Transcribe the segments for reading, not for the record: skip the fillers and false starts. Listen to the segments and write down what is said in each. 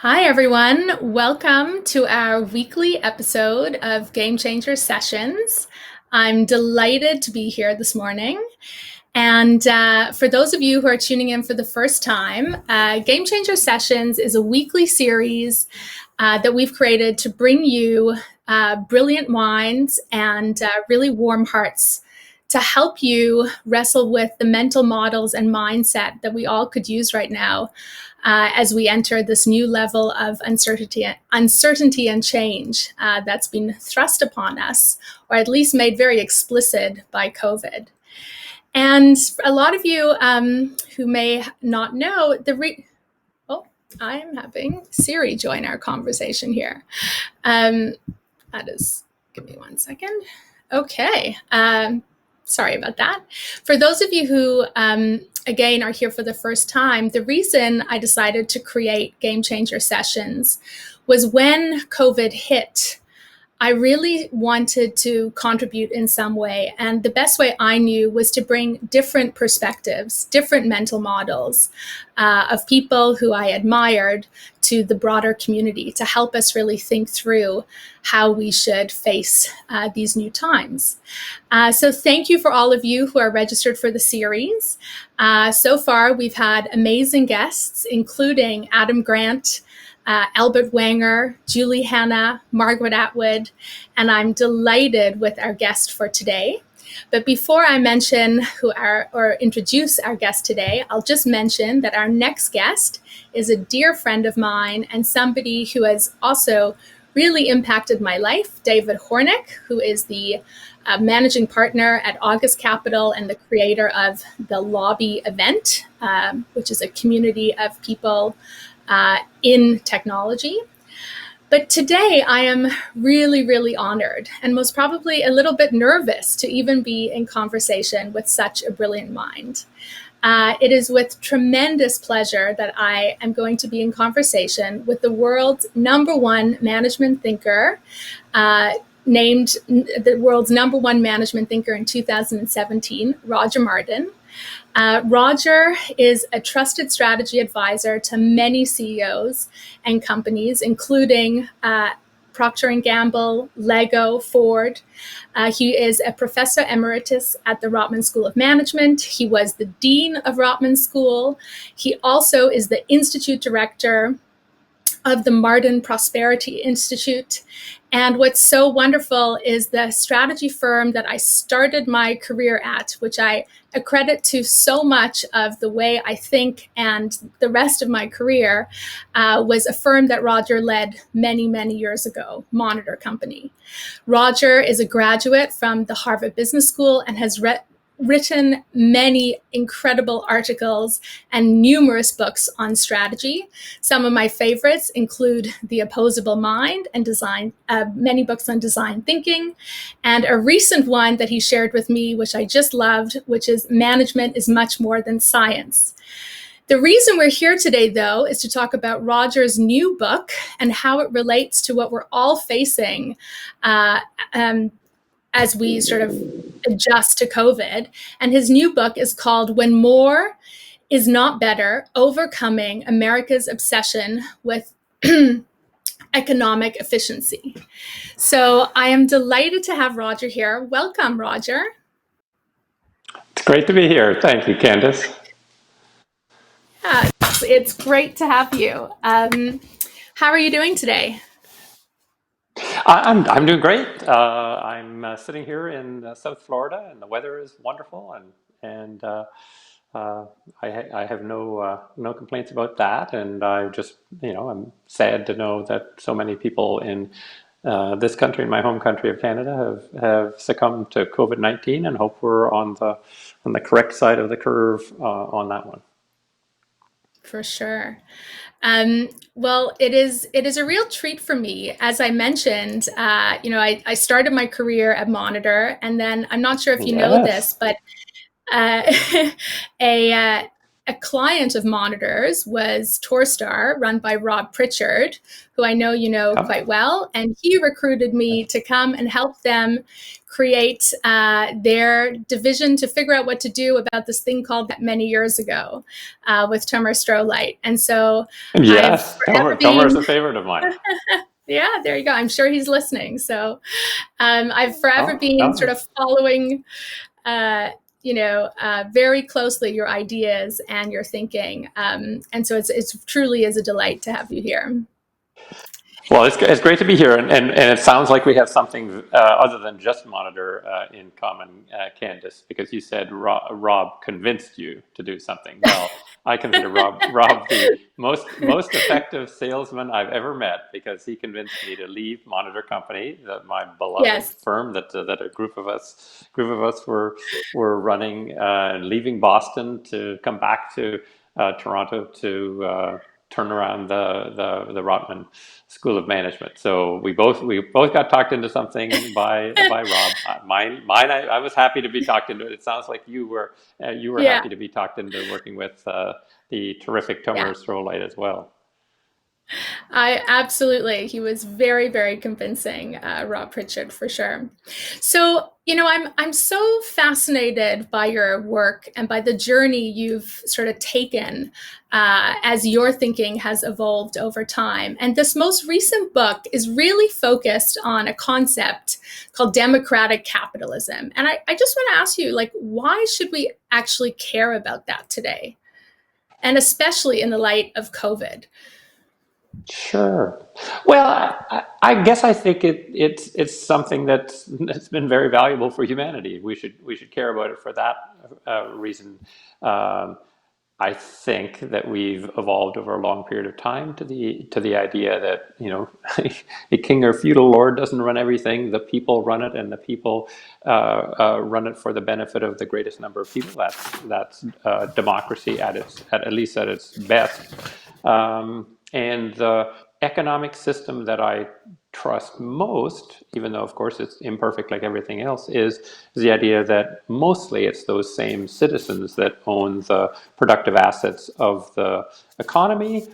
Hi, everyone. Welcome to our weekly episode of Gamechanger Sessions. I'm delighted to be here this morning. And for those of you who are tuning in for the first time, Gamechanger Sessions is a weekly series that we've created to bring you brilliant minds and really warm hearts to help you wrestle with the mental models and mindset that we all could use right now as we enter this new level of uncertainty and change that's been thrust upon us, or at least made very explicit by COVID. And a lot of you who may not know, I am having Siri join our conversation here. That is, give me one second. Okay. Sorry about that. For those of you who, again, are here for the first time, the reason I decided to create Gamechanger Sessions was when COVID hit, I really wanted to contribute in some way. And the best way I knew was to bring different perspectives, different mental models of people who I admired to the broader community to help us really think through how we should face these new times. So thank you for all of you who are registered for the series. So far, we've had amazing guests, including Adam Grant, Albert Wanger, Julie Hanna, Margaret Atwood, and I'm delighted with our guest for today. But before I mention or introduce our guest today, I'll just mention that our next guest is a dear friend of mine and somebody who has also really impacted my life, David Hornick, who is the managing partner at August Capital and the creator of the Lobby event, which is a community of people in technology. But today I am really, really honored and most probably a little bit nervous to even be in conversation with such a brilliant mind. It is with tremendous pleasure that I am going to be in conversation with the world's #1 management thinker, named the world's #1 management thinker in 2017, Roger Martin. Roger is a trusted strategy advisor to many CEOs and companies, including Procter & Gamble, Lego, Ford. He is a professor emeritus at the Rotman School of Management. He was the dean of Rotman School. He also is the institute director of the Martin Prosperity Institute. And what's so wonderful is the strategy firm that I started my career at, which I accredit to so much of the way I think and the rest of my career, was a firm that Roger led many, many years ago, Monitor Company. Roger is a graduate from the Harvard Business School and has written many incredible articles and numerous books on strategy. Some of my favorites include The Opposable Mind and many books on design thinking, and a recent one that he shared with me, which I just loved, which is Management is Much More Than Science. The reason we're here today, though, is to talk about Roger's new book and how it relates to what we're all facing as we sort of adjust to COVID. And his new book is called When More is Not Better, Overcoming America's Obsession with Economic Efficiency. So I am delighted to have Roger here. Welcome, Roger. It's great to be here. Thank you, Candice. Yeah, it's great to have you. How are you doing today? I'm doing great. I'm sitting here in South Florida, and the weather is wonderful, and uh, I have no complaints about that. And I just I'm sad to know that so many people in this country, in my home country of Canada, have succumbed to COVID-19, and hope we're on the correct side of the curve on that one. For sure. Well, it is a real treat for me. As I mentioned, I started my career at Monitor, and then I'm not sure if you know this, Yes. but uh, a a client of Monitors was Torstar, run by Rob Pritchard, who I know you know Yeah. quite well. And he recruited me to come and help them create their division to figure out what to do about this thing called that many years ago with Tomer Strolight. And so I've Yes, forever Tomer is been, a favorite of mine. yeah, there you go. I'm sure he's listening. So I've forever Oh, been sort oh. of following uh, very closely your ideas and your thinking. And so it's truly is a delight to have you here. Well, it's great to be here, and it sounds like we have something other than just Monitor in common, Candice, because you said Rob convinced you to do something. Well, I consider Rob the most effective salesman I've ever met, because he convinced me to leave Monitor Company, my beloved Yes. firm that a group of us were running, leaving Boston to come back to Toronto to turn around the Rotman School of Management. So we both got talked into something by Rob. Mine I was happy to be talked into it. It sounds like you were Yeah. happy to be talked into working with the terrific Yeah. Tomer Strolight as well. I absolutely. He was very, very convincing, Rob Pritchard, for sure. So, I'm so fascinated by your work and by the journey you've sort of taken as your thinking has evolved over time. And this most recent book is really focused on a concept called democratic capitalism. And I just want to ask you, like, why should we actually care about that today? And especially in the light of COVID. Sure. Well, I guess I think it's something that's been very valuable for humanity. We should care about it for that reason. Um, I think that we've evolved over a long period of time to the idea that a king or feudal lord doesn't run everything. The people run it, and the people run it for the benefit of the greatest number of people. That's democracy at least at its best. And the economic system that I trust most, even though of course it's imperfect like everything else, is the idea that mostly it's those same citizens that own the productive assets of the economy,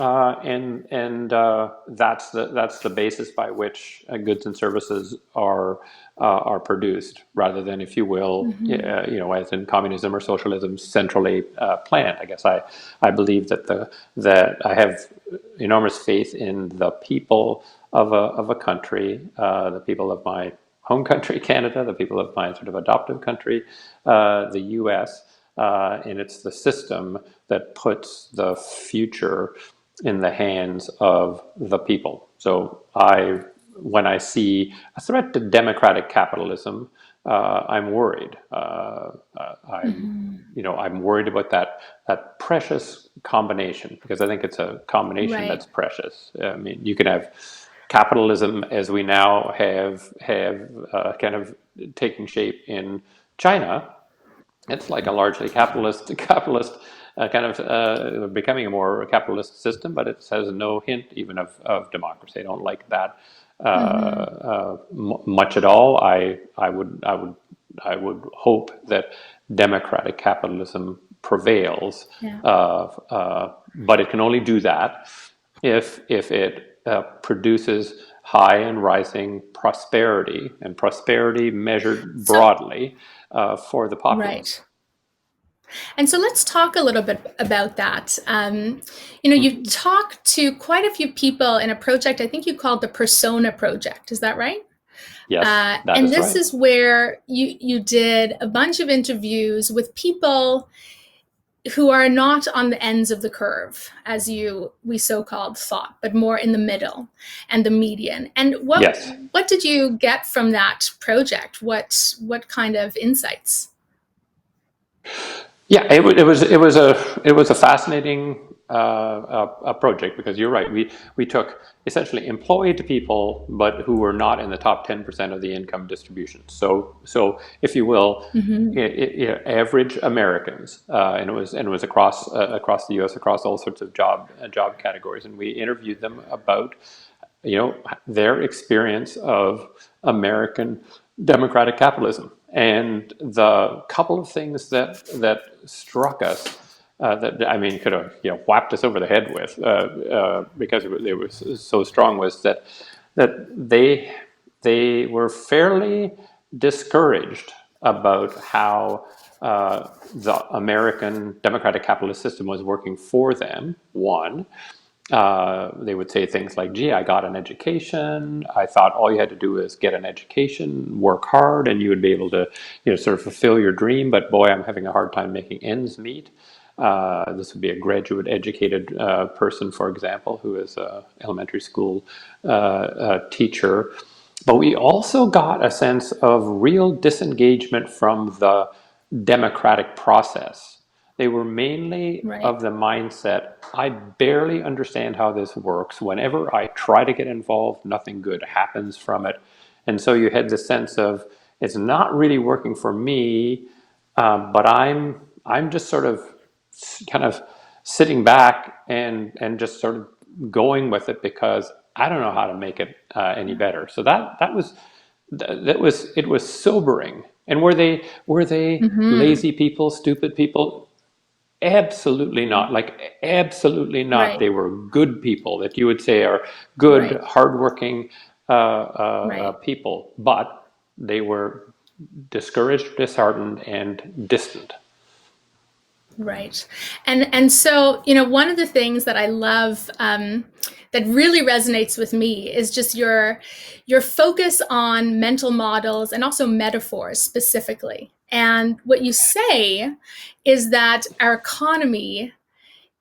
and that's the basis by which goods and services are produced, rather than, if you will, Mm-hmm. as in communism or socialism, centrally planned. I guess I believe that I have enormous faith in the people of a country, the people of my home country, Canada, the people of my sort of adoptive country, the U.S., and it's the system that puts the future in the hands of the people. So when I see a threat to democratic capitalism, I'm worried. Mm-hmm. I'm worried about that precious combination, because I think it's a combination Right. that's precious. I mean, you can have capitalism as we now have kind of taking shape in China. It's like a largely capitalist kind of becoming a more capitalist system, but it has no hint even of democracy. I don't like that Mm-hmm. much at all. I would hope that democratic capitalism prevails, Yeah. but it can only do that if it produces high and rising prosperity, and prosperity measured So, broadly for the populace. right. And so let's talk a little bit about that. You Mhm. talked to quite a few people in a project I think you called the Persona Project. Is that right? Yes, that And is this right. is where you did a bunch of interviews with people who are not on the ends of the curve, as we so-called thought, but more in the middle and the median. And Yes. what did you get from that project? What kind of insights? Yeah, it was a fascinating a project, because you're right. We took essentially employed people, but who were not in the top 10% of the income distribution. So if you will, Mm-hmm. average Americans, and it was across the U.S., across all sorts of job categories, and we interviewed them about their experience of American democratic capitalism. And the couple of things that struck us that I mean could have whapped us over the head with because it was so strong was that they were fairly discouraged about how the American democratic capitalist system was working for them. One, they would say things like, gee, I got an education. I thought all you had to do is get an education, work hard, and you would be able to, sort of fulfill your dream. But boy, I'm having a hard time making ends meet. This would be a graduate educated person, for example, who is an elementary school teacher. But we also got a sense of real disengagement from the democratic process. They were mainly Right. of the mindset, I barely understand how this works. Whenever I try to get involved, nothing good happens from it. And so you had this sense of, it's not really working for me, but I'm just sort of kind of sitting back and just sort of going with it because I don't know how to make it any better. So it was sobering. And were they Mm-hmm. lazy people, stupid people? Absolutely not. Like absolutely not. Right. They were good people that you would say are good, Right. hardworking Right. people, but they were discouraged, disheartened, and distant. Right. And so, one of the things that I love, that really resonates with me is just your focus on mental models and also metaphors specifically. And what you say is that our economy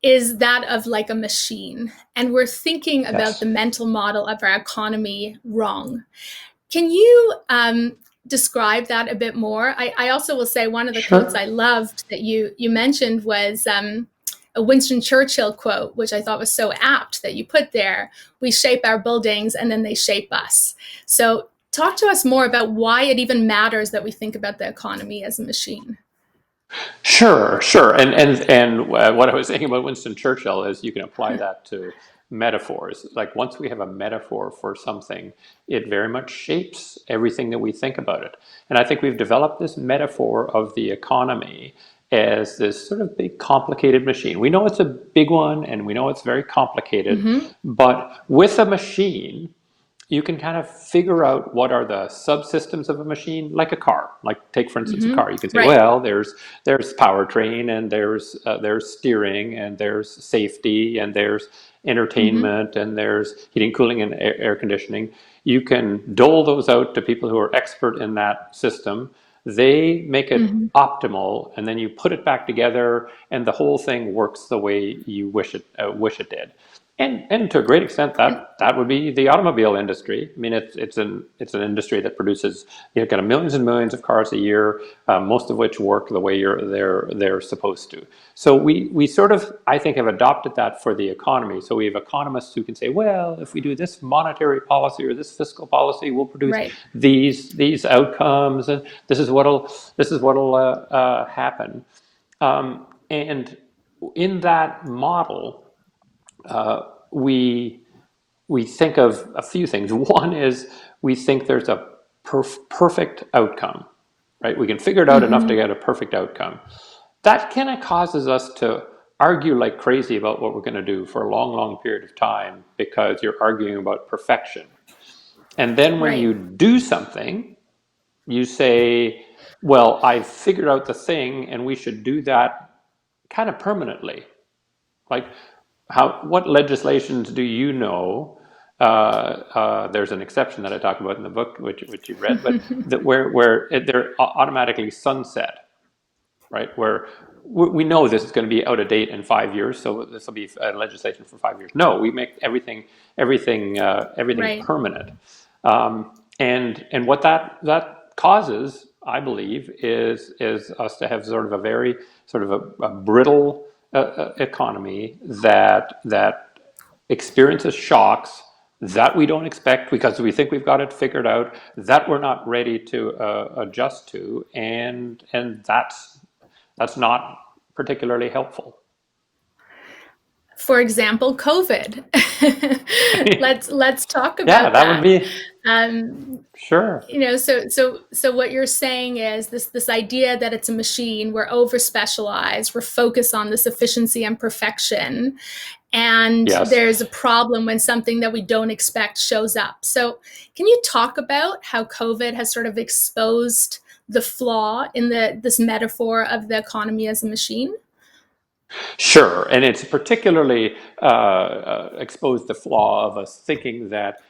is that of like a machine, and we're thinking about the Yes. mental model of our economy wrong. Can you describe that a bit more? I also will say one of the quotes Sure. I loved that you mentioned was a Winston Churchill quote, which I thought was so apt that you put there. We shape our buildings and then they shape us. So talk to us more about why it even matters that we think about the economy as a machine. Sure, sure. And what I was saying about Winston Churchill is you can apply that to metaphors. Like once we have a metaphor for something, it very much shapes everything that we think about it. And I think we've developed this metaphor of the economy as this sort of big complicated machine. We know it's a big one and we know it's very complicated, Mm-hmm. but with a machine, you can kind of figure out what are the subsystems of a machine, like a car. Like take for instance a Mm-hmm. car. You can say, Right. well, there's powertrain and there's steering and there's safety and there's Mm-hmm. entertainment and there's heating, cooling, and air conditioning. You can dole those out to people who are expert in that system. They make it Mm-hmm. optimal, and then you put it back together, and the whole thing works the way you wish it did. And to a great extent, And that would be the automobile industry. I mean, it's an industry that produces kind of millions and millions of cars a year, most of which work the way they're supposed to. So we sort of, I think, have adopted that for the economy. So we have economists who can say, well, if we do this monetary policy or this fiscal policy, we'll produce right. these outcomes, and this is what'll happen. And in that model, we we think of a few things. One is we think there's a perfect outcome, right? We can figure it out enough to Mm-hmm. get a perfect outcome. That kind of causes us to argue like crazy about what we're going to do for a long, long period of time because you're arguing about perfection. And then when Right. you do something, you say, well, I've figured out the thing and we should do that kind of permanently. Like, what legislations do you know? There's an exception that I talk about in the book, which you read, but that where they're automatically sunset, right? Where we know this is going to be out of date in 5 years, so this will be legislation for 5 years. No, we make everything Right. permanent, and what that causes, I believe, is us to have sort of a very sort of a brittle economy that experiences shocks that we don't expect because we think we've got it figured out, that we're not ready to adjust to, and that's not particularly helpful. For example, COVID. Let's talk Yeah, about that would that. be Um, sure. so what you're saying is this idea that it's a machine, we're over specialized, we're focused on this efficiency and perfection, and Yes. there's a problem when something that we don't expect shows up. So can you talk about how COVID has sort of exposed the flaw in this metaphor of the economy as a machine? Sure, and it's particularly exposed the flaw of us thinking that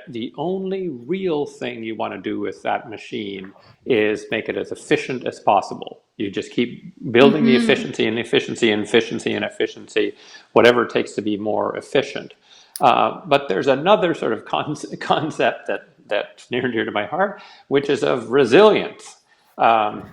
the only real thing you want to do with that machine is make it as efficient as possible. You just keep building the Mm-hmm. efficiency and efficiency and efficiency and efficiency, whatever it takes to be more efficient. But there's another sort of concept that's near and dear to my heart, which is of resilience. And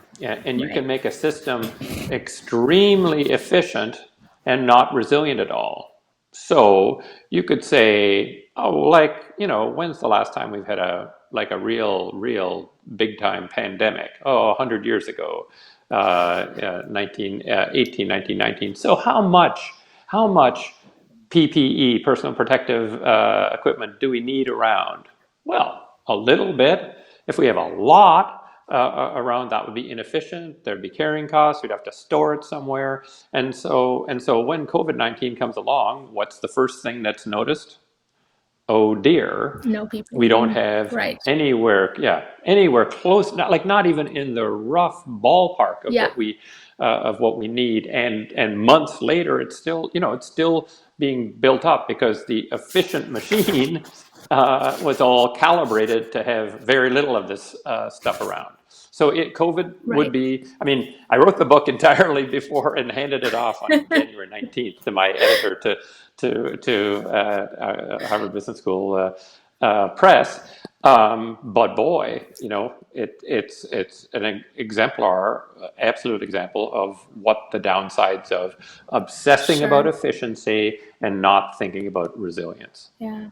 you can Right. make a system extremely efficient and not resilient at all. So you could say, oh, like, when's the last time we've had a real big time pandemic? Oh, 100 years ago, 1918, 1919. So how much PPE, personal protective equipment, do we need around? Well, a little bit. If we have a lot around, that would be inefficient. There'd be carrying costs. We'd have to store it somewhere. And so when COVID-19 comes along, what's the first thing that's noticed? Oh dear, No we don't PPE. have Right. anywhere close, not even in the rough ballpark Yeah. of what we need. And months later, it's still being built up because the efficient machine was all calibrated to have very little of this stuff around. So COVID would Right. be, I mean, I wrote the book entirely before and handed it off on January 19th to my editor to Harvard Business School Press. But boy, it's an exemplar, absolute example of what the downsides of obsessing about Sure. efficiency and not thinking about resilience. Yeah.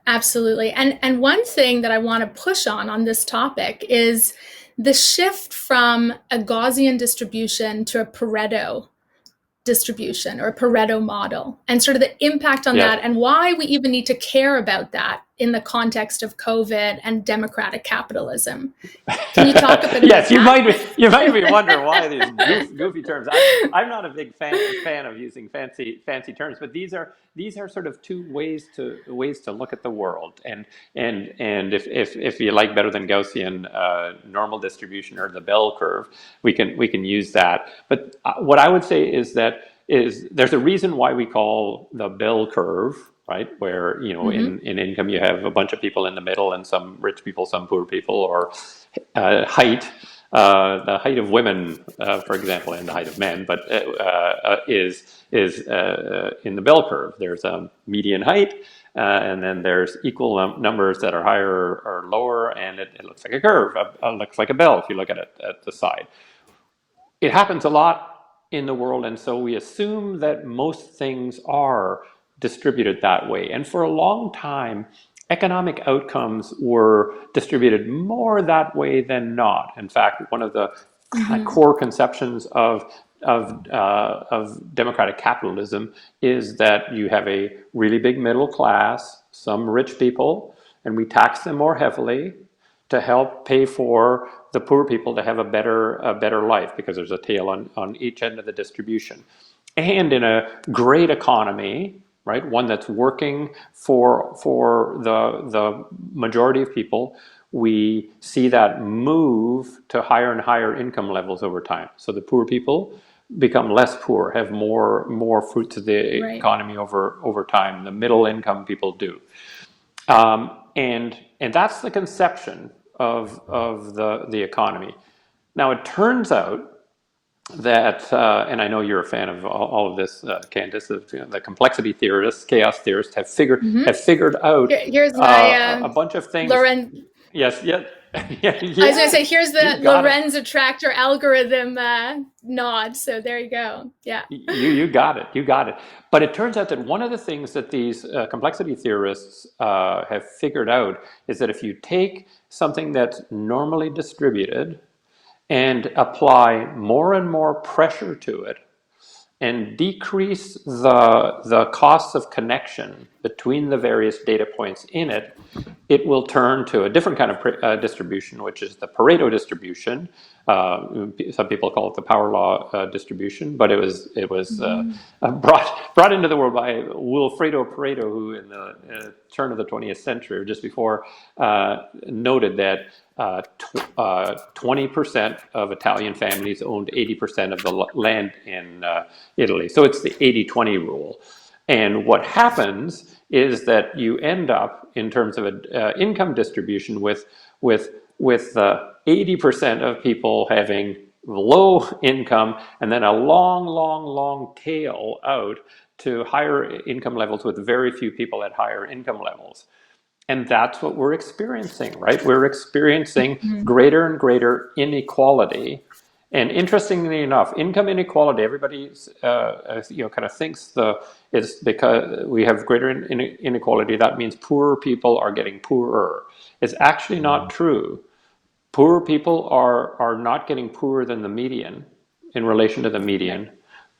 Absolutely. And one thing that I want to push on this topic is the shift from a Gaussian distribution to a Pareto distribution or a Pareto model, and sort of the impact on Yes. that, and why we even need to care about that in the context of COVID and democratic capitalism. Can you talk a bit about Yes, you that? might be wondering why these goofy terms. I'm not a big fan of using fancy terms, but these are sort of two ways to look at the world. And if you like better than Gaussian normal distribution or the bell curve, we can use that. But what I would say is there's a reason why we call the bell curve, right? Where, Mm-hmm. in income you have a bunch of people in the middle and some rich people, some poor people, or height. The height of women, for example, and the height of men, but is in the bell curve. There's a median height, and then there's equal numbers that are higher or lower, and it looks like a curve. It looks like a bell if you look at it at the side. It happens a lot in the world, and so we assume that most things are distributed that way. And for a long time, economic outcomes were distributed more that way than not. In fact, one of the Mm-hmm. core conceptions of democratic capitalism is that you have a really big middle class, some rich people, and we tax them more heavily to help pay for the poor people to have a better life, because there's a tail on each end of the distribution. And in a great economy, right, one that's working for the majority of people, we see that move to higher and higher income levels over time. So the poor people become less poor, have more fruits of the Right. economy over time. The middle income people do. And that's the conception of the economy. Now it turns out that, and I know you're a fan of all of this, Candice, the complexity theorists, chaos theorists Mm-hmm. have figured out Here's my a bunch of things. Loren. Yes, yes, yeah, I was going to yes, say, here's you the got it. Lorenz attractor algorithm nod. So there you go. Yeah. You got it. You got it. But it turns out that one of the things that these complexity theorists have figured out is that if you take something that's normally distributed and apply more and more pressure to it, and decrease the costs of connection between the various data points in it, it will turn to a different kind of distribution, which is the Pareto distribution. Some people call it the power law distribution, but it was brought into the world by Wilfredo Pareto, who in the turn of the 20th century, or just before, noted that 20% of Italian families owned 80% of the land in Italy. So it's the 80-20 rule. And what happens is that you end up, in terms of an income distribution, with 80% of people having low income, and then a long tail out to higher income levels, with very few people at higher income levels. And that's what we're experiencing, right? We're experiencing greater and greater inequality. And interestingly enough, income inequality, everybody kind of thinks it's because we have greater inequality, that means poorer people are getting poorer. It's actually not true. Poorer people are not getting poorer than the median in relation to the median,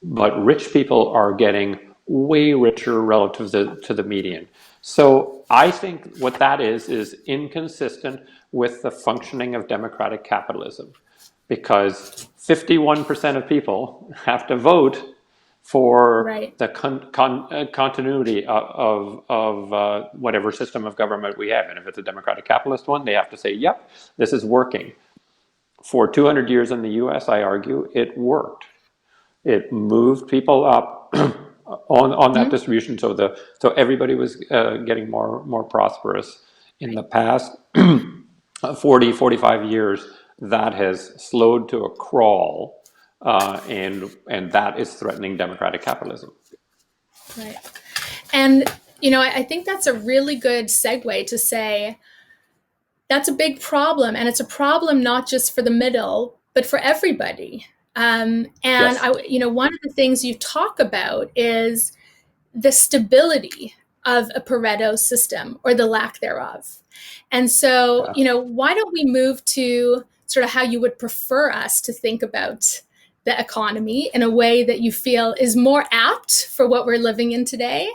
but rich people are getting way richer relative to the median. So I think what that is inconsistent with the functioning of democratic capitalism, because 51% of people have to vote for Right. the continuity of whatever system of government we have. And if it's a democratic capitalist one, they have to say, yep, this is working. For 200 years in the US, I argue, it worked. It moved people up on that distribution, so everybody was getting more prosperous. In the past 40, 45 years, that has slowed to a crawl, and that is threatening democratic capitalism. Right. And, you know, I think that's a really good segue to say that's a big problem. And it's a problem not just for the middle, but for everybody. And Yes. one of the things you talk about is the stability of a Pareto system, or the lack thereof. And so, Yeah. why don't we move to sort of how you would prefer us to think about the economy in a way that you feel is more apt for what we're living in today?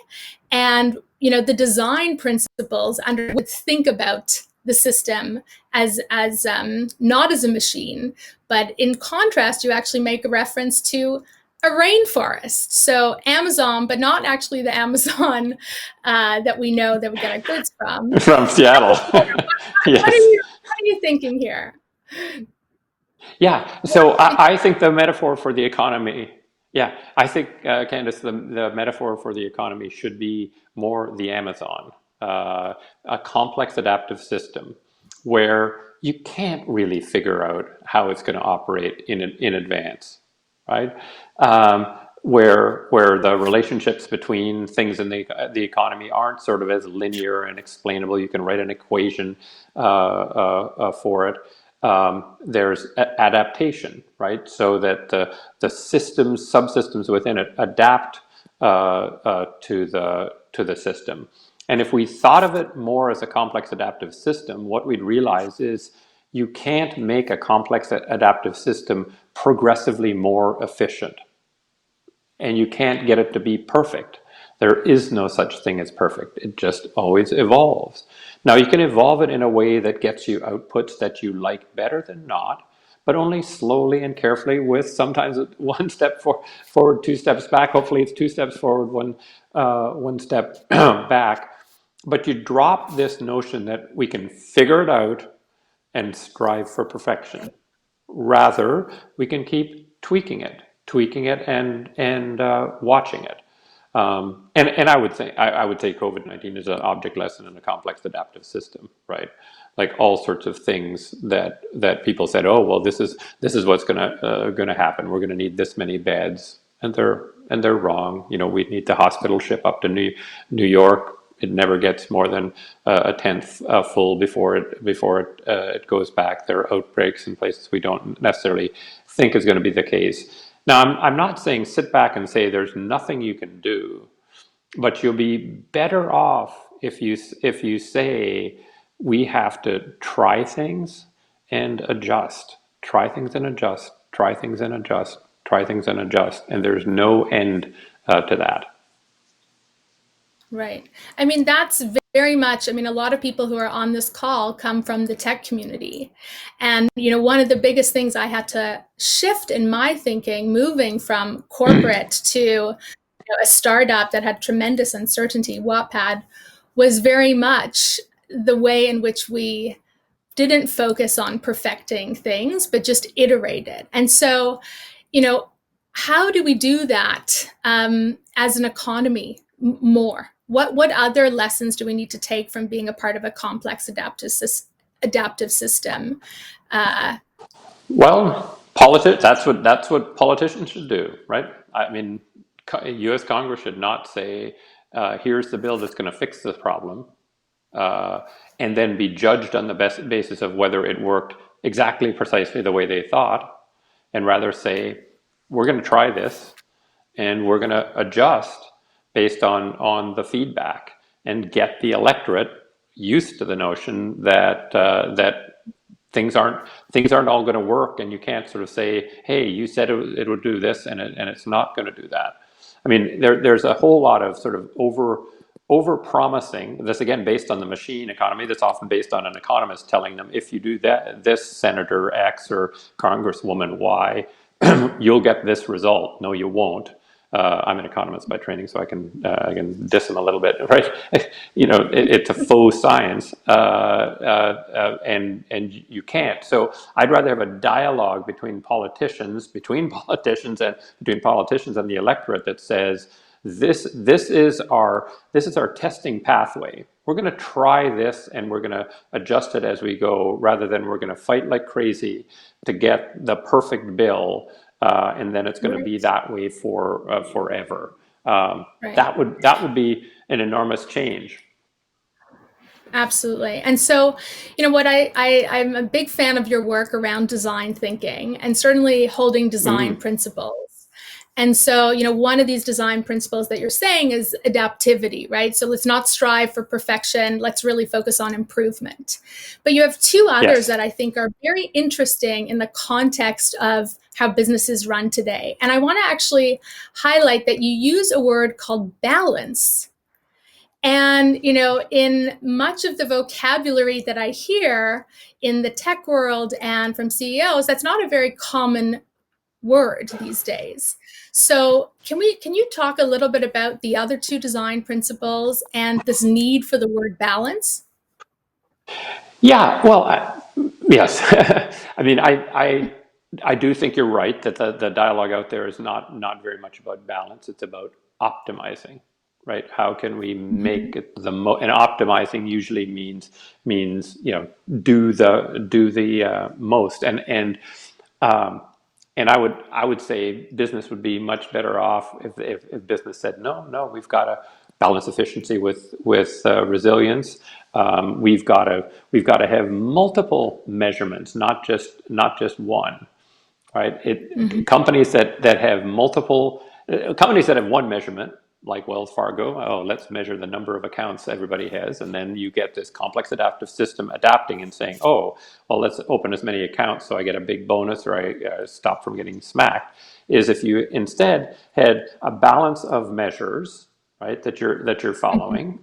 And, the design principles under would think about the system as not as a machine, but in contrast, you actually make a reference to a rainforest. So Amazon, but not actually the Amazon that we know that we get our goods from. From Seattle. What are Yes. you What are you thinking here? Yeah, so I think the metaphor for the economy, yeah, I think, Candice, the metaphor for the economy should be more the Amazon, a complex adaptive system where you can't really figure out how it's going to operate in advance, right? Where the relationships between things in the economy aren't sort of as linear and explainable. You can write an equation for it. There's adaptation, right? So that the systems, subsystems within it adapt to the system. And if we thought of it more as a complex adaptive system, what we'd realize is you can't make a complex adaptive system progressively more efficient. And you can't get it to be perfect. There is no such thing as perfect. It just always evolves. Now, you can evolve it in a way that gets you outputs that you like better than not, but only slowly and carefully, with sometimes one step forward, two steps back. Hopefully it's two steps forward, one step back. But you drop this notion that we can figure it out and strive for perfection. Rather, we can keep tweaking it, and watching it. And I would say COVID-19 is an object lesson in a complex adaptive system, right? Like all sorts of things that people said, oh well, this is what's gonna happen. We're gonna need this many beds, and they're wrong. We need the hospital ship up to New York. It never gets more than a tenth full before it goes back. There are outbreaks in places we don't necessarily think is going to be the case. Now, I'm not saying sit back and say there's nothing you can do, but you'll be better off if you say we have to try things and adjust, try things and adjust, try things and adjust. try things and adjust. And there's no end to that. Right. I mean, that's very much, I mean, a lot of people who are on this call come from the tech community. And, one of the biggest things I had to shift in my thinking, moving from corporate to a startup that had tremendous uncertainty, Wattpad, was very much the way in which we didn't focus on perfecting things, but just iterated. And so, you know, how do we do that as an economy more? What other lessons do we need to take from being a part of a complex adaptive system? Well, that's what politicians should do, right? I mean, U.S. Congress should not say, "Here's the bill that's going to fix this problem," uh, and then be judged on the best basis of whether it worked exactly precisely the way they thought, and rather say, "We're going to try this, and we're going to adjust based on the feedback, and get the electorate used to the notion that things aren't all going to work, and you can't sort of say, hey, you said it would do this, and it's not going to do that. I mean, there's a whole lot of sort of over promising. This again based on the machine economy. That's often based on an economist telling them, if you do that, this Senator X or Congresswoman Y, you'll get this result. No, you won't. I'm an economist by training, so I can diss them a little bit, right? It's a faux science, and you can't. So I'd rather have a dialogue between politicians, and between politicians and the electorate that says this is our testing pathway. We're going to try this, and we're going to adjust it as we go, rather than we're going to fight like crazy to get the perfect bill. And then it's going to be Right. that way for forever. Right. That would be an enormous change. Absolutely. And so, what I'm a big fan of your work around design thinking and certainly holding design Mm, principles. And so, one of these design principles that you're saying is adaptivity, right? So let's not strive for perfection. Let's really focus on improvement. But you have two others yes. that I think are very interesting in the context of how businesses run today. And I want to actually highlight that you use a word called balance. And, in much of the vocabulary that I hear in the tech world and from CEOs, that's not a very common word these days. So can you talk a little bit about the other two design principles and this need for the word balance? Yeah. Well, yes. I mean, I do think you're right that the dialogue out there is not very much about balance. It's about optimizing, right? How can we make Mhm. it and optimizing usually means do the most, um, and I would say business would be much better off if business said, no, we've got to balance efficiency with resilience. We've got to have multiple measurements, not just one, right? Mhm. Companies that have multiple companies that have one measurement, like Wells Fargo. Oh, let's measure the number of accounts everybody has, and then you get this complex adaptive system adapting and saying, oh, well, let's open as many accounts so I get a big bonus, or I stop from getting smacked. Is if you instead had a balance of measures, right, that you're Mhm. following,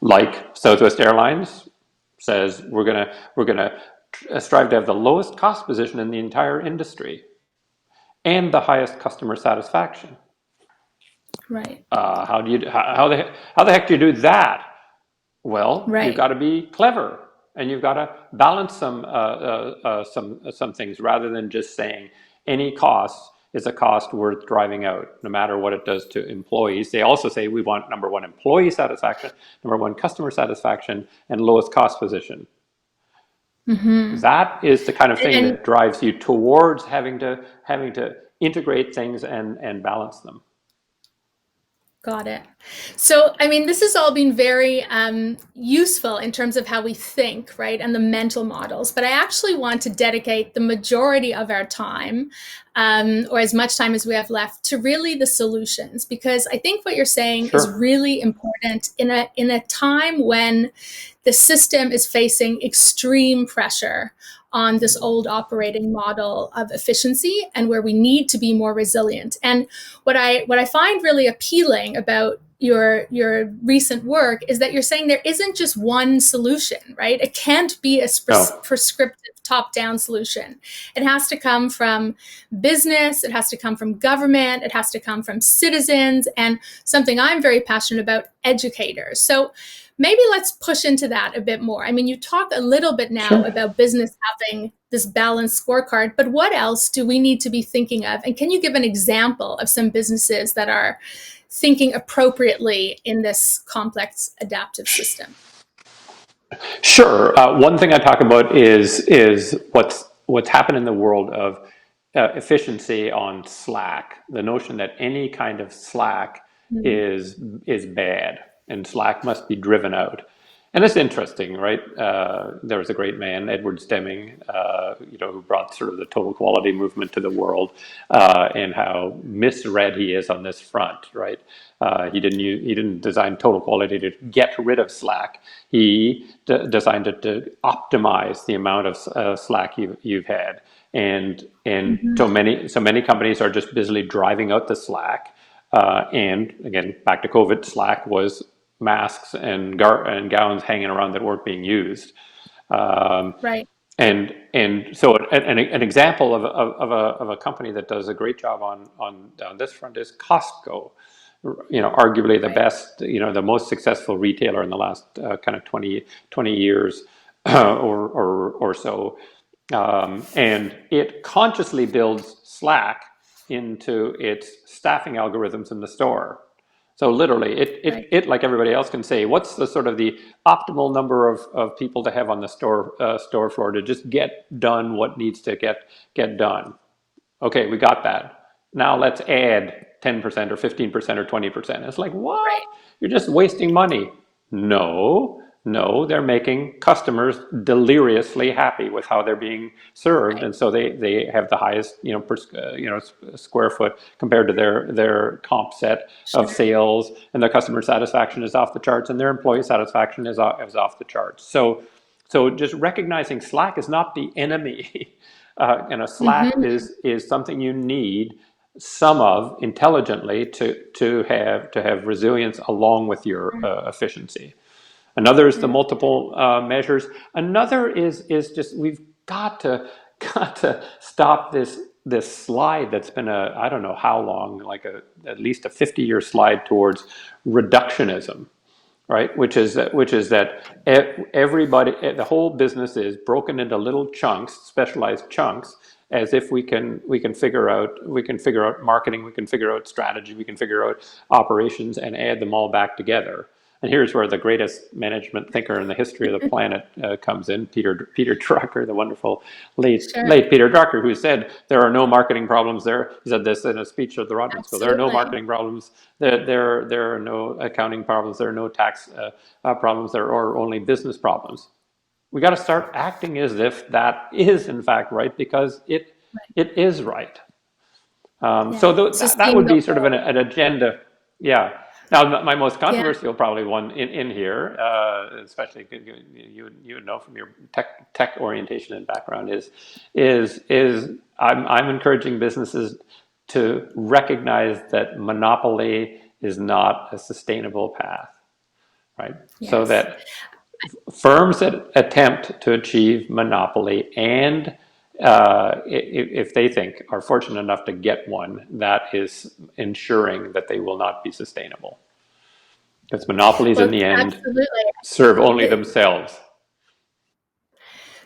like Southwest Airlines says we're gonna strive to have the lowest cost position in the entire industry and the highest customer satisfaction. Right. How the heck do you do that? Well, you've Right. got to be clever, and you've got to balance some things, rather than just saying any cost is a cost worth driving out, no matter what it does to employees. They also say we want number one employee satisfaction, number one customer satisfaction, and lowest cost position. Mhm. That is the kind of thing And that drives you towards having to integrate things and balance them. got it. So, I mean, this has all been very useful in terms of how we think, right, and the mental models. But I actually want to dedicate the majority of our time, or as much time as we have left, to really the solutions, because I think what you're saying is Sure. really important in a time when the system is facing extreme pressure on this old operating model of efficiency and where we need to be more resilient. And what I find really appealing about your recent work is that you're saying there isn't just one solution, right? It can't be a No. prescriptive top-down solution. It has to come from business, it has to come from government, it has to come from citizens, and something I'm very passionate about, educators. So maybe let's push into that a bit more. I mean, you talk a little bit now Sure. about business having this balanced scorecard, but what else do we need to be thinking of? And can you give an example of some businesses that are thinking appropriately in this complex adaptive system? Sure. One thing I talk about is what's happened in the world of efficiency on Slack. The notion that any kind of Slack Mm. is bad, and Slack must be driven out. And it's interesting, right? There was a great man, Edward Deming, who brought sort of the total quality movement to the world, and how misread he is on this front, right? He didn't design total quality to get rid of Slack. He designed it to optimize the amount of Slack you've had, and so many companies are just busily driving out the Slack. And again, back to COVID, Slack was masks and gowns hanging around that weren't being used. Um, Right, and so an example of a company that does a great job on this front is Costco. Arguably the right, best, the most successful retailer in the last kind of 20 years or so. And it consciously builds Slack into its staffing algorithms in the store. So literally, right, like everybody else can say, what's the sort of the optimal number of people to have on the store floor to just get done what needs to get done? Okay, we got that. Now let's add 10% or 15% or 20%. It's like, what? right, You're just wasting money. No, no, they're making customers deliriously happy with how they're being served, right. and so they have the highest square foot compared to their comp set of Sure. sales, and their customer satisfaction is off the charts, and their employee satisfaction is off the charts. So just recognizing Slack is not the enemy. Slack Hmm. is something you need some of intelligently to have resilience along with your efficiency. Another is the Yeah. multiple measures. Another is just we've got to stop this slide that's been I don't know how long, like at least a 50-year slide towards reductionism, right? Which is that everybody, the whole business is broken into little chunks, specialized chunks, as if we can figure out marketing, we can figure out strategy, we can figure out operations, and add them all back together. And here's where the greatest management thinker in the history of the planet comes in, Peter Drucker, the wonderful Sure. late Peter Drucker, who said there are no marketing problems there. He said this in a speech at the Rotman School. There are no Absolutely. marketing problems. There are no accounting problems. There are no tax problems. There are only business problems. We got to start acting as if that is in fact right, because it is right. Yeah. That Sustain would the be sort of whole. an agenda. Yeah. Now, my most Yeah. controversial probably one in here, especially you would know from your tech orientation and background, is I'm encouraging businesses to recognize that monopoly is not a sustainable path, right? So Yes. that firms that attempt to achieve monopoly, and if they think are fortunate enough to get one, that is ensuring that they will not be sustainable. Because monopolies in Well, the end absolutely. serve only It, themselves.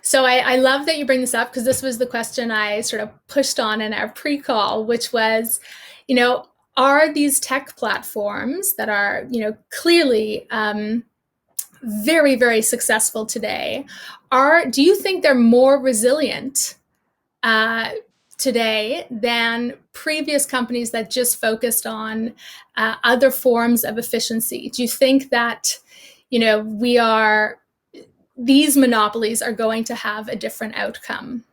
so I love that you bring this up because this was the question I sort of pushed on in our pre-call, which was, you know, are these tech platforms that are, clearly very, very successful today, do you think they're more resilient uh, today than previous companies that just focused on other forms of efficiency? Do you think that, we are these monopolies are going to have a different outcome?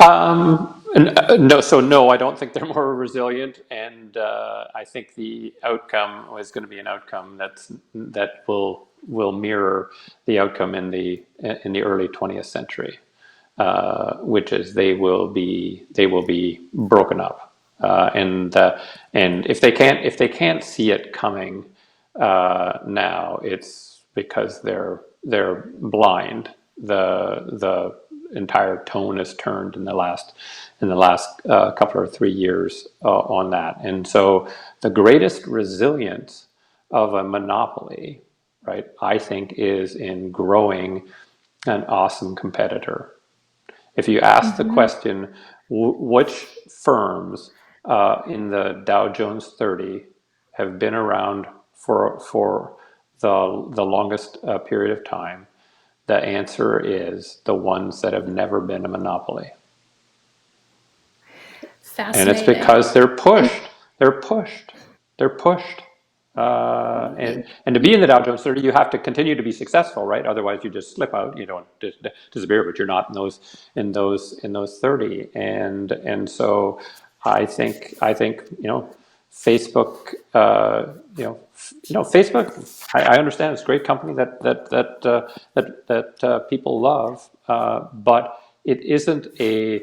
No, so no, I don't think they're more resilient, and I think the outcome is going to be an outcome that will mirror the outcome in the early 20th century, which is they will be broken up, and if they can't see it coming now, it's because they're blind. The entire tone is turned in the last couple or 3 years on that, and so the greatest resilience of a monopoly, right, I think, is in growing an awesome competitor. If you ask the Mm-hmm. question, which firms in the Dow Jones 30 have been around for the longest period of time, the answer is the ones that have never been a monopoly. And it's Fascinating. because they're And pushed. They're pushed. They're pushed. And to be in the Dow Jones 30, you have to continue to be successful, right? Otherwise, you just slip out. You don't disappear, but you're not in those 30. And so, I think Facebook. Facebook. I understand it's a great company that people love, but it isn't a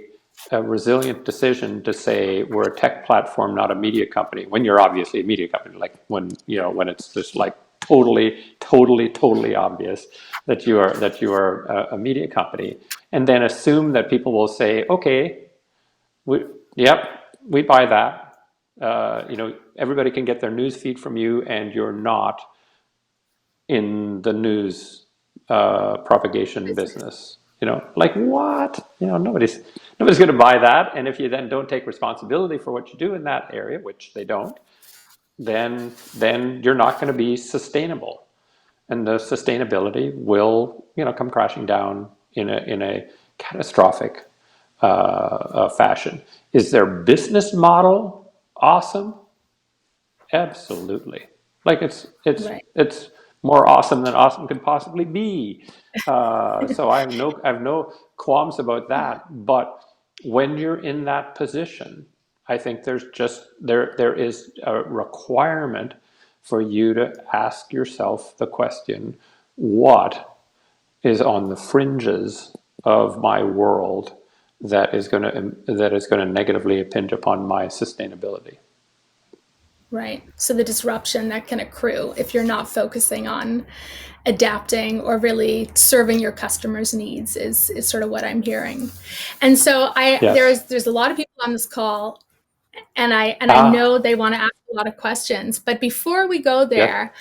resilient decision to say we're a tech platform, not a media company, when you're obviously a media company, like when it's just like totally obvious that you are a media company, and then assume that people will say, okay, we, yep, we buy that. Everybody can get their news feed from you, and you're not in the news propagation business. Like what? Nobody's going to buy that. And if you then don't take responsibility for what you do in that area, which they don't, then you're not going to be sustainable, and the sustainability will come crashing down in a catastrophic fashion. Is their business model awesome? Absolutely. Like right. it's more awesome than awesome could possibly be. So I have no qualms about that. But when you're in that position, I think there is a requirement for you to ask yourself the question, what is on the fringes of my world that is going to negatively impinge upon my sustainability? Right. So the disruption that can accrue if you're not focusing on adapting or really serving your customers' needs is sort of what I'm hearing. And so I Yes. there's a lot of people on this call, and I know Ah, they want to ask a lot of questions. But before we go yes. there,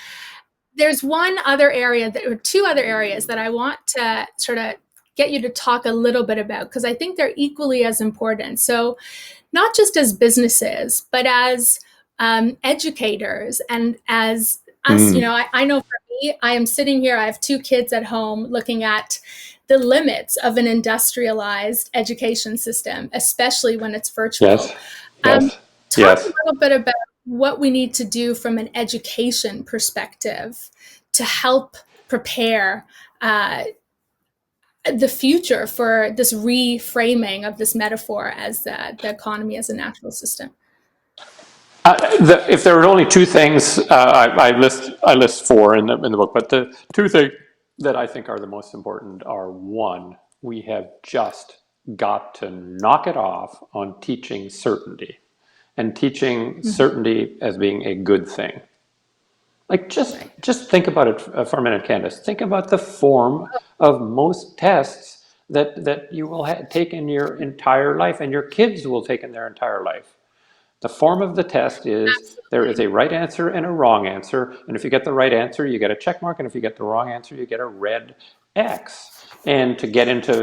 there's one other area or two other areas that I want to sort of get you to talk a little bit about, because I think they're equally as important. So not just as businesses, but as educators and as us. Mm, I know for me, I am sitting here, I have two kids at home looking at the limits of an industrialized education system, especially when it's virtual. yes. Um, Yes. Talk a Yes. little bit about what we need to do from an education perspective to help prepare uh, the future for this reframing of this metaphor as the economy as a natural system. If there are only two things, I list four in the book, but the two things that I think are the most important are: one, we have just got to knock it off on teaching certainty, and teaching Mhm. certainty as being a good thing. Like Right. just think about it for a minute, Candice. Think about the form of most tests that you will take in your entire life, and your kids will take in their entire life. The form of the test is there is Absolutely. a right answer and a wrong answer, and if you get the right answer, you get a check mark, and if you get the wrong answer, you get a red X. And to get into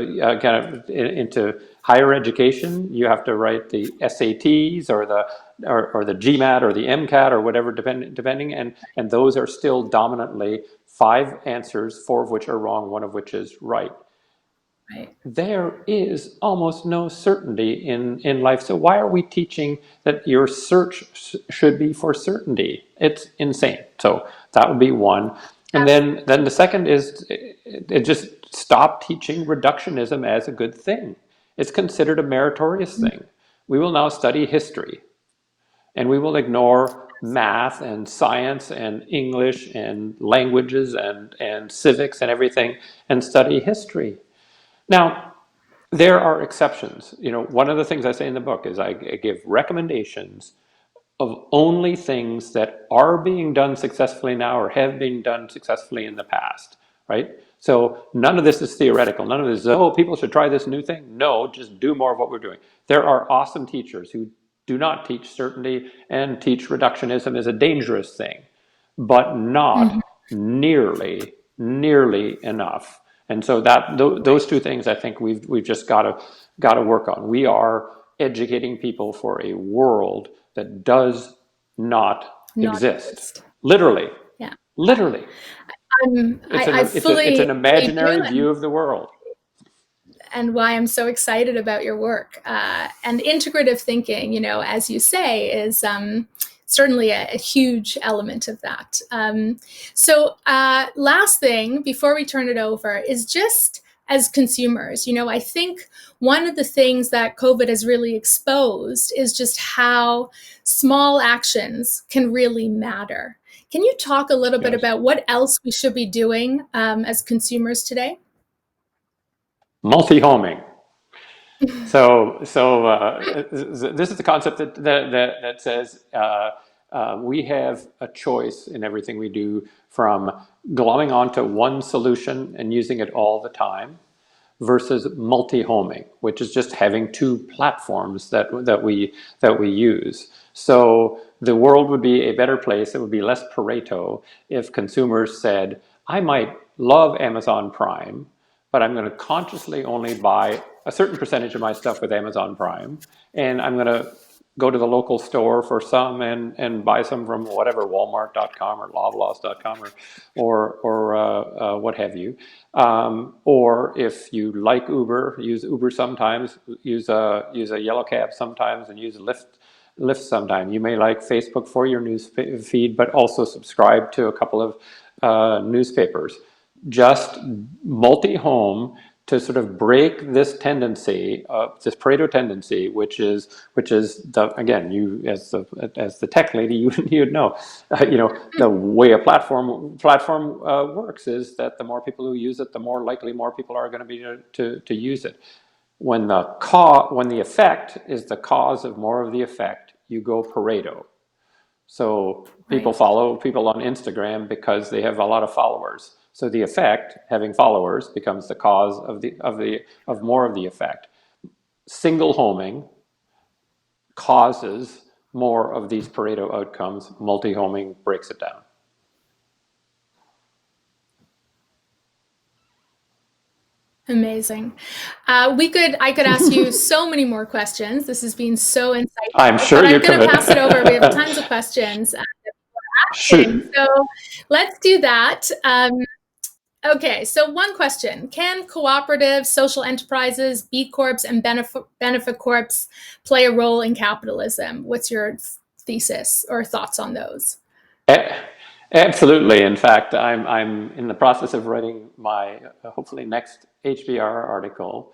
into higher education, you have to write the SATs or the GMAT or the MCAT or whatever, depending, and those are still dominantly five answers, four of which are wrong, one of which is right. Right. There is almost no certainty in life. So why are we teaching that your search should be for certainty? It's insane. So that would be one. And then the second is it just stop teaching reductionism as a good thing. It's considered a meritorious thing. We will now study history, and we will ignore math and science and English and languages and civics and everything and study history. Now, there are exceptions. One of the things I say in the book is I give recommendations of only things that are being done successfully now or have been done successfully in the past, right? So none of this is theoretical. None of this is, oh, people should try this new thing. No, just do more of what we're doing. There are awesome teachers who do not teach certainty and teach reductionism is a dangerous thing, but Mhm. not nearly enough. And so those two things I think we've just got to work on. We are educating people for a world that does not Not exist. exist. Literally, Yeah. literally. I It's fully an believe imaginary you, view of the world. and why I'm so excited about your work. And integrative thinking, as you say, is certainly a huge element of that. So last thing before we turn it over is just as consumers, I think one of the things that COVID has really exposed is just how small actions can really matter. Can you talk a little bit Yes. about what else we should be doing as consumers today? Multi-homing. So this is the concept that says we have a choice in everything we do, from glomming onto one solution and using it all the time, versus multi-homing, which is just having two platforms that we use. So the world would be a better place. It would be less Pareto if consumers said, I might love Amazon Prime, but I'm going to consciously only buy a certain percentage of my stuff with Amazon Prime, and I'm going to go to the local store for some and buy some from whatever, Walmart.com or Loblaws.com or what have you. Or if you like Uber, use Uber sometimes, use a yellow cab sometimes, and use Lyft sometime. You may like Facebook for your news feed, but also subscribe to a couple of newspapers. Just multi-home to sort of break this tendency, this Pareto tendency, which is the, again, you as the tech lady, you'd know, the way a platform works is that the more people who use it, the more likely more people are going to be to use it. When the effect is the cause of more of the effect, you go Pareto. So people Right. follow people on Instagram because they have a lot of followers. So the effect, having followers, becomes the cause of more of the effect. Single homing causes more of these Pareto outcomes. Multi-homing breaks it down. Amazing. I could ask you so many more questions. This has been so I'm insightful, sure but you I'm going to could. pass it over. We have tons of questions asking. Shoot. So let's do that. Okay, so one question. Can cooperatives, social enterprises, B Corps, and benefit corps play a role in capitalism? What's your thesis or thoughts on those? Absolutely. In fact, I'm in the process of writing my hopefully next HBR article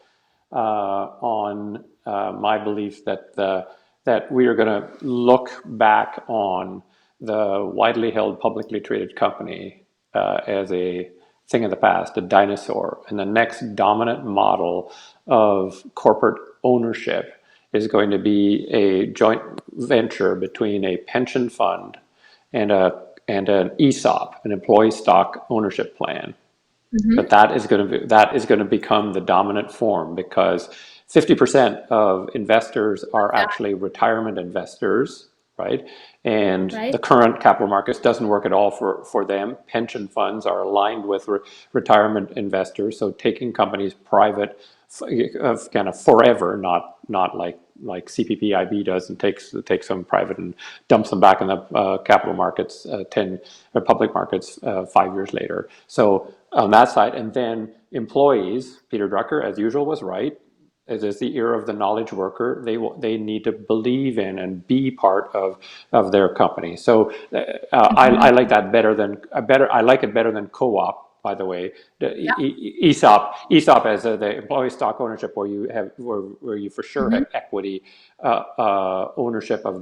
on my belief that we are going to look back on the widely held publicly traded company as a thing of the past, a dinosaur, and the next dominant model of corporate ownership is going to be a joint venture between a pension fund and an ESOP, an employee stock ownership plan. But Mm-hmm. that is going to become the dominant form, because 50% of investors are actually retirement investors, right? And the Right? current capital markets doesn't work at all for them. Pension funds are aligned with retirement investors, so taking companies private kind of forever, not like CPPIB does, and takes them private and dumps them back in the capital markets, public markets 5 years later. So on that side, and then employees, Peter Drucker, as usual, was right. It is the era of the knowledge worker. They need to believe in and be part of their company. So I Mm-hmm. like that better than I like it better than co-op. by the way. The Yeah. ESOP as the employee stock ownership, where you have where you for sure Hmm. have equity ownership of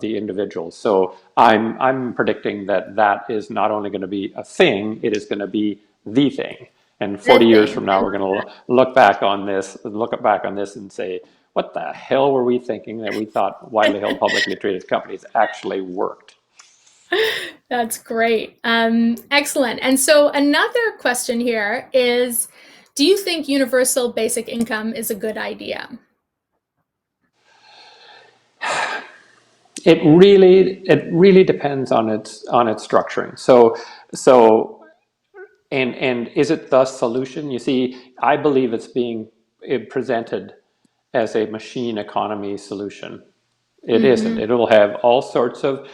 the individuals. So I'm predicting that that is not only going to be a thing, it is going to be the thing. And The 40 years thing. from I now, we're love going to look back on this and say, what the hell were we thinking that we thought widely held publicly traded companies actually worked? that. That's great. Excellent. And so another question here is, do you think universal basic income is a good idea? It really depends on its structuring. So and is it the solution? You see, I believe it's being presented as a machine economy solution. It isn't. Hmm. It'll have all sorts of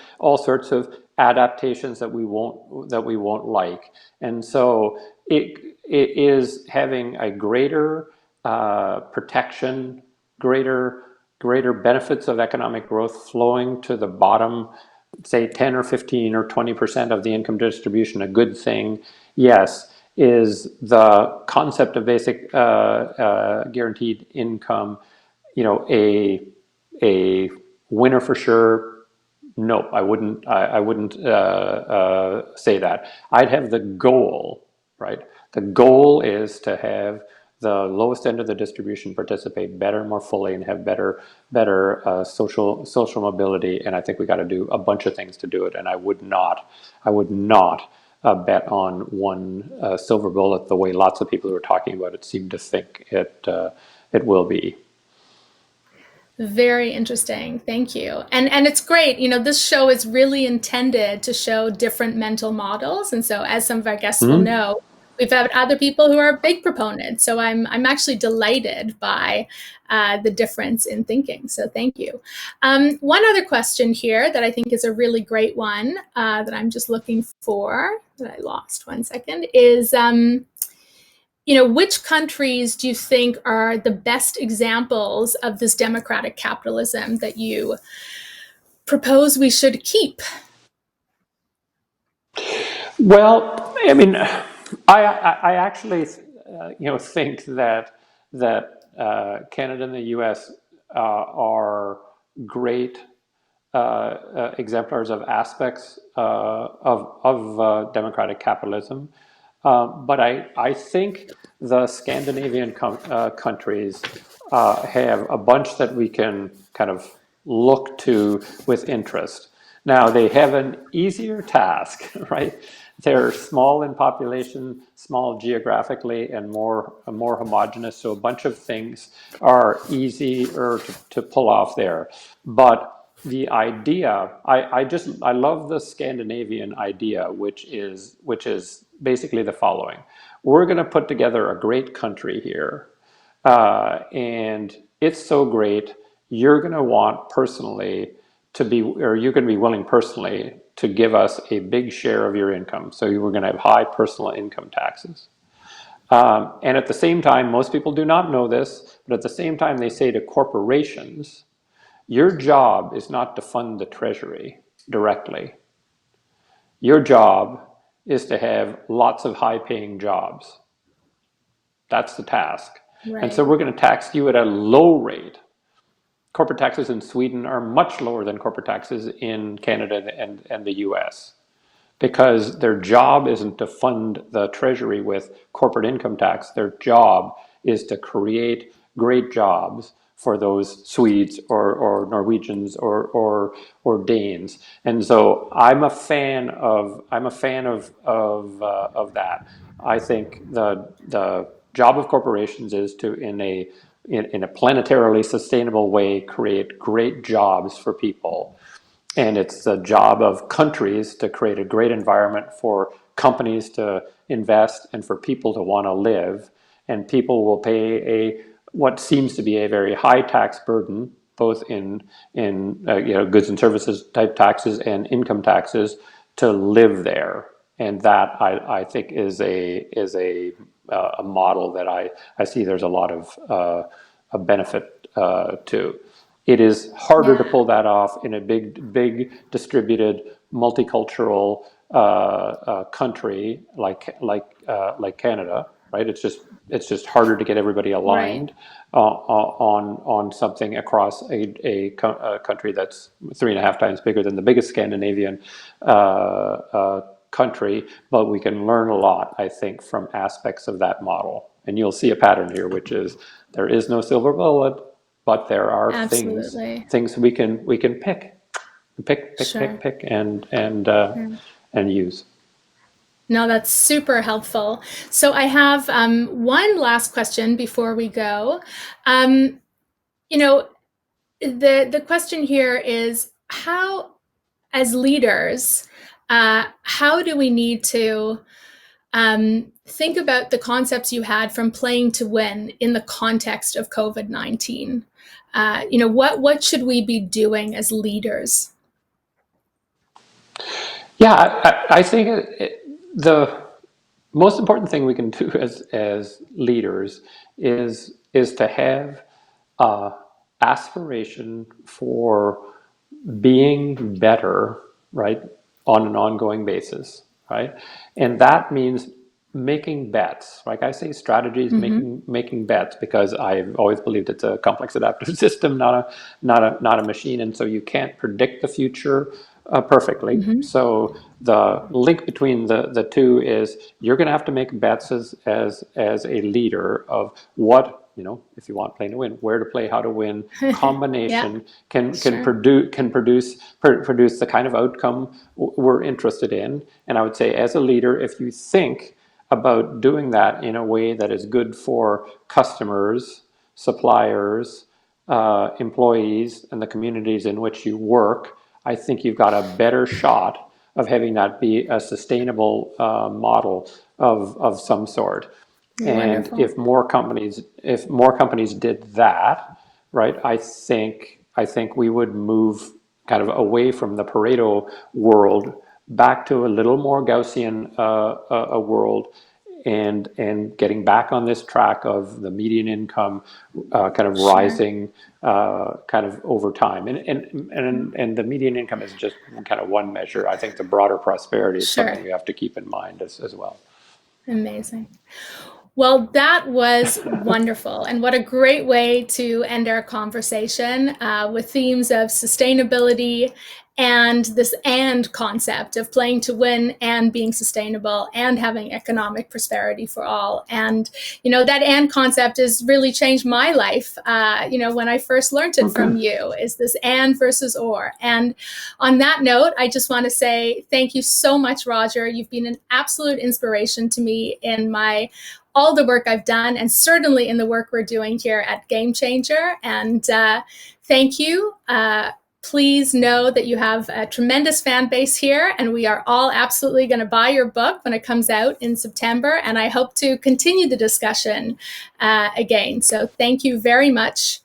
adaptations that we won't like, and so it is having a greater protection, greater greater benefits of economic growth flowing to the bottom, say 10 or 15 or 20% of the income distribution, a good thing? Yes. Is the concept of basic guaranteed income, a winner for sure? No, I wouldn't say that. I'd have the goal, right? The goal is to have the lowest end of the distribution participate better, more fully, and have better social mobility. And I think we got to do a bunch of things to do it. And I would not bet on one silver bullet the way lots of people who are talking about it seem to think it will be. Very interesting. Thank you. And it's great. This show is really intended to show different mental models. And so as some of our guests will Hmm. know, we've had other people who are big proponents. So I'm actually delighted by the difference in thinking. So thank you. One other question here that I think is a really great one that I'm just looking for that I lost 1 second is which countries do you think are the best examples of this democratic capitalism that you propose we should keep? Well, I mean, I actually, think that Canada and the U.S. Are great exemplars of aspects of democratic capitalism. But I think the Scandinavian countries have a bunch that we can kind of look to with interest. Now, they have an easier task, right? They're small in population, small geographically, and more homogenous. So a bunch of things are easier to pull off there. But the idea, I love the Scandinavian idea, which is basically the following: we're going to put together a great country here, and it's so great, you're going to want personally to be, or you're going to be willing personally to give us a big share of your income. So you were going to have high personal income taxes. And at the same time, most people do not know this, but at the same time, they say to corporations, your job is not to fund the treasury directly. Your job is to have lots of high paying jobs. That's the task. And so Right. we're going to tax you at a low rate. Corporate taxes in Sweden are much lower than corporate taxes in Canada and the US, because their job isn't to fund the treasury with corporate income tax. Their job is to create great jobs for those Swedes or Norwegians or Danes. And so I'm a fan of that. I think the job of corporations is to, in a planetarily sustainable way, create great jobs for people. And it's the job of countries to create a great environment for companies to invest and for people to want to live. And people will pay what seems to be a very high tax burden, both in goods and services type taxes and income taxes, to live there. And that I think is a model that I see there's a lot of a benefit to. It is harder to Yeah. pull that off in a big distributed, multicultural, country like Canada, right? It's just harder to get everybody Right. aligned on something across a country that's 3.5 times bigger than the biggest Scandinavian country. But we can learn a lot, I think, from aspects of that model. And you'll see a pattern here, which is there is no silver bullet, but there are things Absolutely. things we can Sure. pick Yeah. and use. No, that's super helpful. So I have one last question before we go. Um, you know, the question here is how, as leaders, how do we need to think about the concepts you had from playing to win in the context of COVID-19? What should we be doing as leaders? Yeah, I think the most important thing we can do as leaders is to have aspiration for being better, right, on an ongoing basis, right? And that means making bets. Like I say, strategy is Mm-hmm. making bets because I've always believed it's a complex adaptive system, not a machine, and so you can't predict the future perfectly. Mm-hmm. So the link between the two is you're going to have to make bets as a leader of what, if you want playing to win, where to play, how to win, Yeah, combination can sure. produce the kind of outcome we're interested in. And I would say, as a leader, if you think about doing that in a way that is good for customers, suppliers, employees, and the communities in which you work, I think you've got a better shot of having that be a sustainable model of some sort. And Wonderful. if more companies did that, right, I think we would move kind of away from the Pareto world back to a little more Gaussian a world, and getting back on this track of the median income kind of Sure. rising kind of over time. And the median income is just kind of one measure. I think the broader prosperity is something Sure. we have to keep in mind as well. Amazing. Well, that was wonderful. And what a great way to end our conversation with themes of sustainability and this and concept of playing to win and being sustainable and having economic prosperity for all. And, that and concept has really changed my life. When I first learned it Okay. from you, is this and versus or. And on that note, I just want to say thank you so much, Roger. You've been an absolute inspiration to me in all the work I've done, and certainly in the work we're doing here at Gamechanger. And thank you. Please know that you have a tremendous fan base here, and we are all absolutely going to buy your book when it comes out in September. And I hope to continue the discussion again. So thank you very much.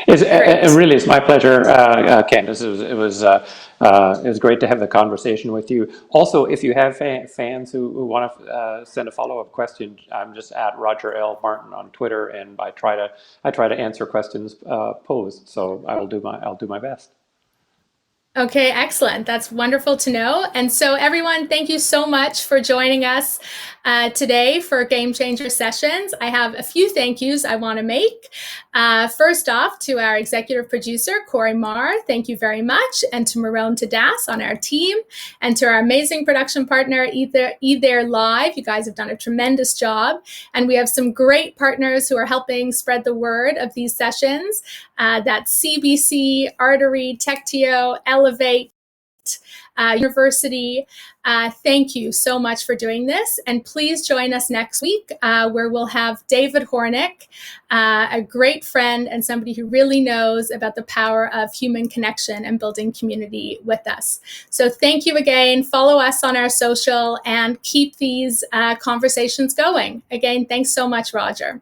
And Great. really, it's my pleasure, Candice. It was great to have the conversation with you. Also, if you have fans who want to send a follow-up question, I'm just at Roger L. Martin on Twitter, and I try to answer questions posed. So I'll do my best. Okay, excellent. That's wonderful to know. And so, everyone, thank you so much for joining us today for Gamechanger Sessions. I have a few thank yous I want to make. First off, to our executive producer, Corey Marr, thank you very much. And to Marone Tadas on our team. And to our amazing production partner, Either Live. You guys have done a tremendous job. And we have some great partners who are helping spread the word of these sessions. That's CBC, Artery, TechTO, Elevate, University. Thank you so much for doing this. And please join us next week where we'll have David Hornick, a great friend and somebody who really knows about the power of human connection and building community with us. So thank you again. Follow us on our social and keep these conversations going. Again, thanks so much, Roger.